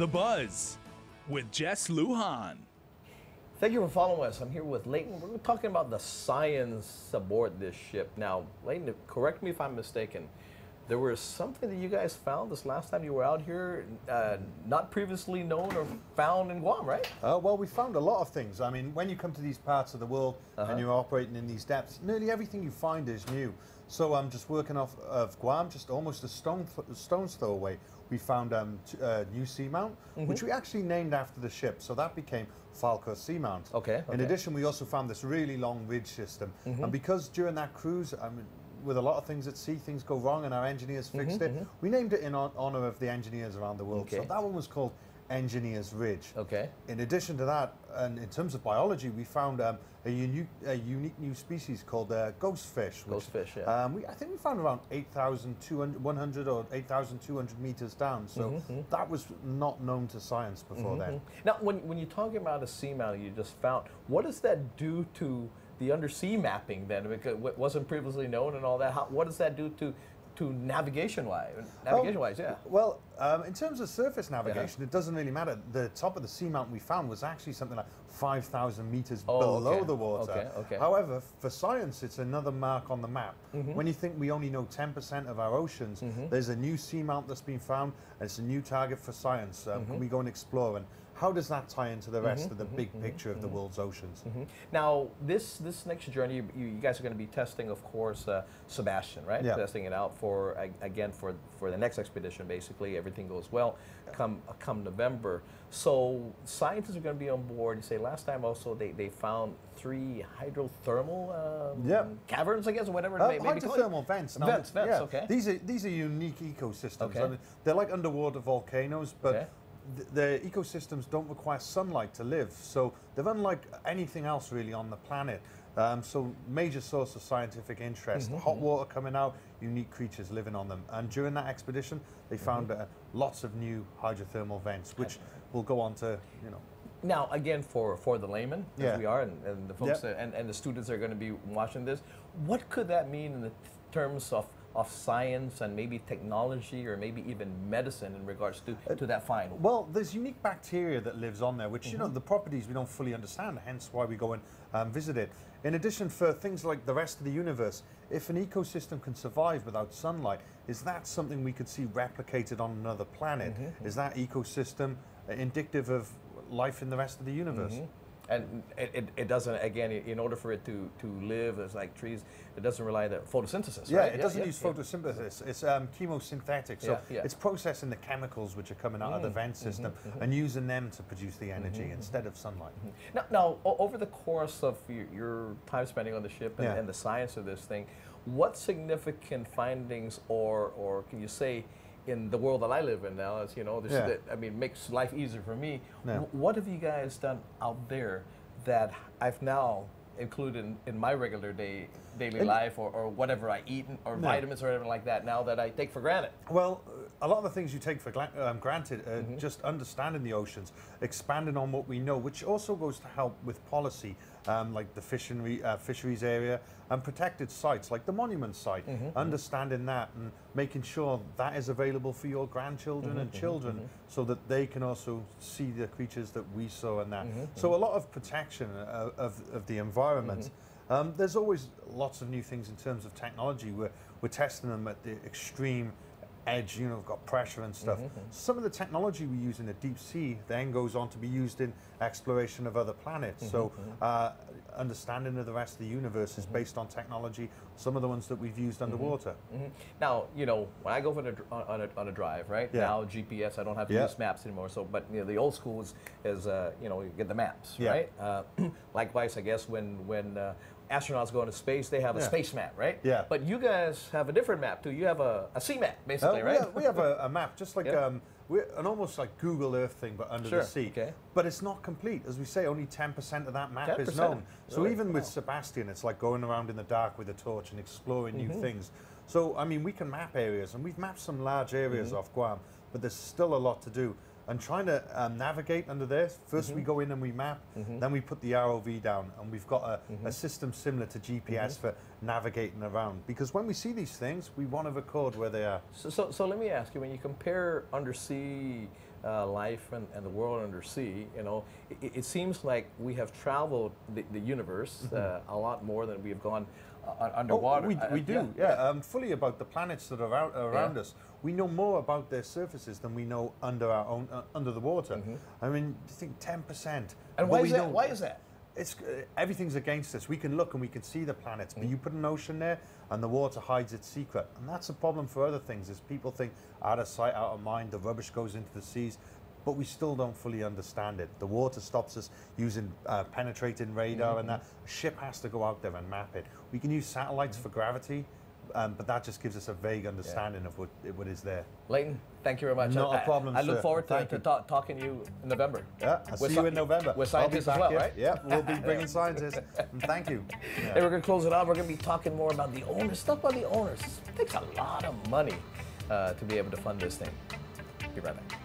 The Buzz with Jess Lujan. Thank you for following us. I'm here with Leighton. We're talking about the science aboard this ship. Now, Leighton, correct me if I'm mistaken. There was something that you guys found this last time you were out here, not previously known or found in Guam, right? Well, we found a lot of things. I mean, when you come to these parts of the world and you're operating in these depths, nearly everything you find is new. So I'm just working off of Guam, just almost a stone's throw away. We found a new seamount, which we actually named after the ship. So that became Falco Seamount. Okay. In addition, we also found this really long ridge system. And because during that cruise, I mean, with a lot of things at sea, things go wrong and our engineers fixed it. We named it in honor of the engineers around the world. So that one was called Engineers Ridge. Okay. In addition to that, and in terms of biology, we found a unique new species called ghostfish. Ghostfish, yeah. I think we found around 8,100 or 8,200 meters down. So that was not known to science before then. Now, when you're talking about a seamount you just found, what does that do to the undersea mapping then? Because it wasn't previously known and all that. What does that do to navigation-wise? Navigation-wise, yeah. Well, in terms of surface navigation, it doesn't really matter. The top of the seamount we found was actually something like 5,000 meters below the water. However, for science, it's another mark on the map. When you think we only know 10% of our oceans, there's a new seamount that's been found, and it's a new target for science. Can we go and explore? And how does that tie into the rest of the big picture of the world's oceans? Now, this next journey, you guys are going to be testing, of course, Sebastian, right? Yeah. Testing it out for the next expedition. Basically, everything goes well. Come November, so scientists are going to be on board. You say last time also they found 3 hydrothermal caverns, I guess, or whatever. Hydrothermal vents. Now, Vents. Okay. These are unique ecosystems. Okay. I mean, they're like underwater volcanoes, but the ecosystems don't require sunlight to live, so they're unlike anything else really on the planet. So major source of scientific interest, hot water coming out, unique creatures living on them. And during that expedition, they found lots of new hydrothermal vents, which will go on to, Now, again, for the layman, as we are, and the folks and the students that are going to be watching this, what could that mean in the terms of science and maybe technology or maybe even medicine in regards to that find? Well, there's unique bacteria that lives on there, which, the properties we don't fully understand, hence why we go and visit it. In addition, for things like the rest of the universe, if an ecosystem can survive without sunlight, is that something we could see replicated on another planet? Is that ecosystem indicative of life in the rest of the universe? And it doesn't, again, in order for it to live, as like trees, it doesn't rely on photosynthesis, right? It doesn't use photosynthesis. It's chemosynthetic, so it's processing the chemicals which are coming out of the vent system and using them to produce the energy instead of sunlight. Now, over the course of your time spending on the ship and the science of this thing, what significant findings or can you say, in the world that I live in now, as you know, makes life easier for me. What have you guys done out there that I've now included in my regular daily life or whatever I eat or vitamins or anything like that now that I take for granted? Well, a lot of the things you take for granted are just understanding the oceans, expanding on what we know, which also goes to help with policy, like the fisheries area and protected sites like the monument site, understanding that and making sure that is available for your grandchildren and children so that they can also see the creatures that we saw and that. So a lot of protection of the environment. There's always lots of new things in terms of technology. We're testing them at the extreme edge, we've got pressure and stuff. Some of the technology we use in the deep sea then goes on to be used in exploration of other planets. So understanding of the rest of the universe is based on technology, some of the ones that we've used underwater. Now, when I go on a drive, right? Now GPS, I don't have to use maps anymore. So, but the old school is you get the maps, right? Likewise, I guess when astronauts go into space, they have a space map, right? Yeah. But you guys have a different map too. You have a sea map, basically, right? We have a map, just like we're an almost like Google Earth thing, but under the sea. Okay. But it's not complete. As we say, only 10% of that map is known. So even with Sebastian, it's like going around in the dark with a torch and exploring new things. So, I mean, we can map areas, and we've mapped some large areas off Guam, but there's still a lot to do. And trying to navigate under this, first we go in and we map, then we put the ROV down, and we've got a system similar to GPS for navigating around. Because when we see these things, we want to record where they are. So let me ask you, when you compare undersea life and the world under sea. You know, it seems like we have traveled the universe a lot more than we have gone underwater. Oh, we do, yeah. Fully about the planets that are around us. We know more about their surfaces than we know under our own under the water. I mean, I think 10%. And why is that? Why is that? It's everything's against us. We can look and we can see the planets, but you put an ocean there, and the water hides its secret, and that's a problem for other things. Is people think out of sight, out of mind. The rubbish goes into the seas, but we still don't fully understand it. The water stops us using penetrating radar, and that a ship has to go out there and map it. We can use satellites for gravity. But that just gives us a vague understanding of what is there. Leighton, thank you very much. Not a problem, I look sir. forward to talking to you in November. Yeah, I'll see you in November. With scientists as well, right? Yeah, we'll be bringing scientists. And thank you. Yeah. Hey, we're going to close it out. We're going to be talking more about the owners, stuff about the owners. It takes a lot of money to be able to fund this thing. Be right back.